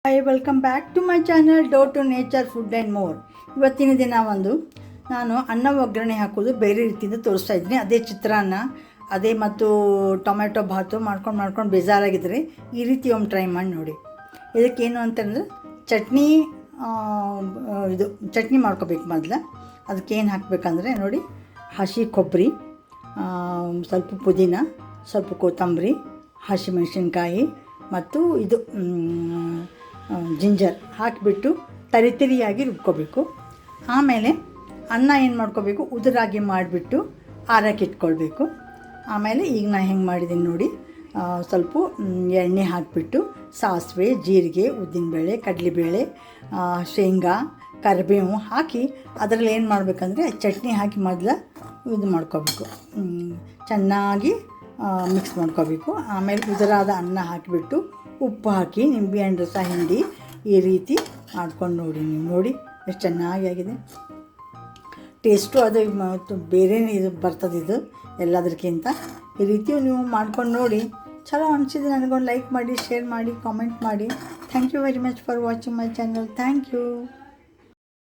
Hi, welcome back to my channel do to nature food and more. ಇವತ್ತಿನ ದಿನ ನಾನು ಅನ್ನ ಒಗ್ಗರಣೆ ಹಾಕೋದು ಬೇರೆ ರೀತಿಯಿಂದ ತೋರಿಸ್ತಾ ಇದ್ದೀನಿ. ಅದೇ ಚಿತ್ರಾನ್ನ, ಅದೇ ಮತ್ತು ಟೊಮೆಟೊ ಭಾತು ಮಾಡ್ಕೊಂಡು ಬೇಜಾರಾಗಿದ್ದರೆ ಈ ರೀತಿ ಒಮ್ಮೆ ಟ್ರೈ ಮಾಡಿ ನೋಡಿ. ಇದಕ್ಕೇನು ಅಂತಂದರೆ ಚಟ್ನಿ ಮಾಡ್ಕೋಬೇಕು. ಮೊದಲು ಅದಕ್ಕೇನು ಹಾಕಬೇಕಂದ್ರೆ ನೋಡಿ, ಹಸಿ ಕೊಬ್ಬರಿ, ಸ್ವಲ್ಪ ಪುದೀನ, ಸ್ವಲ್ಪ ಕೊತ್ತಂಬರಿ, ಹಸಿಮೆಣಸಿನ್ಕಾಯಿ ಮತ್ತು ಜಿಂಜರ್ ಹಾಕಿಬಿಟ್ಟು ತರಿಯಾಗಿ ರುಬ್ಕೋಬೇಕು. ಆಮೇಲೆ ಅನ್ನ ಏನು ಮಾಡ್ಕೋಬೇಕು, ಉದುರಾಗಿ ಮಾಡಿಬಿಟ್ಟು ಆರಕ್ಕೆ ಇಟ್ಕೊಳ್ಬೇಕು. ಆಮೇಲೆ ಈಗ ನಾನು ಹೆಂಗೆ ಮಾಡಿದ್ದೀನಿ ನೋಡಿ, ಸ್ವಲ್ಪ ಎಣ್ಣೆ ಹಾಕಿಬಿಟ್ಟು ಸಾಸಿವೆ, ಜೀರಿಗೆ, ಉದ್ದಿನಬೇಳೆ, ಕಡಲೆಬೇಳೆ, ಶೇಂಗಾ, ಕರಿಬೇವು ಹಾಕಿ ಅದರಲ್ಲಿ ಏನು ಮಾಡಬೇಕಂದ್ರೆ ಚಟ್ನಿ ಹಾಕಿ ಮೊದಲು ಮಾಡ್ಕೋಬೇಕು. ಚೆನ್ನಾಗಿ ಮಿಕ್ಸ್ ಮಾಡ್ಕೋಬೇಕು. ಆಮೇಲೆ ಉದುರಾದ ಅನ್ನ ಹಾಕಿಬಿಟ್ಟು ಉಪ್ಪು ಹಾಕಿ ನಿಂಬೆಹಣ್ಣು ರಸ ಹಿಂಡಿ ಈ ರೀತಿ ಮಾಡ್ಕೊಂಡು ನೋಡಿ. ನೀವು ನೋಡಿ ಎಷ್ಟು ಚೆನ್ನಾಗಿ ಆಗಿದೆ. ಟೇಸ್ಟು ಅದು ಬೇರೆನೇ ಇದು ಬರ್ತದೆ, ಇದು ಎಲ್ಲದಕ್ಕಿಂತ. ಈ ರೀತಿ ನೀವು ಮಾಡ್ಕೊಂಡು ನೋಡಿ. ಚಲೋ ಅನಿಸಿದ್ರೆ ನನಗೊಂದು ಲೈಕ್ ಮಾಡಿ, ಶೇರ್ ಮಾಡಿ, ಕಾಮೆಂಟ್ ಮಾಡಿ. Thank you very much for watching my channel. Thank you.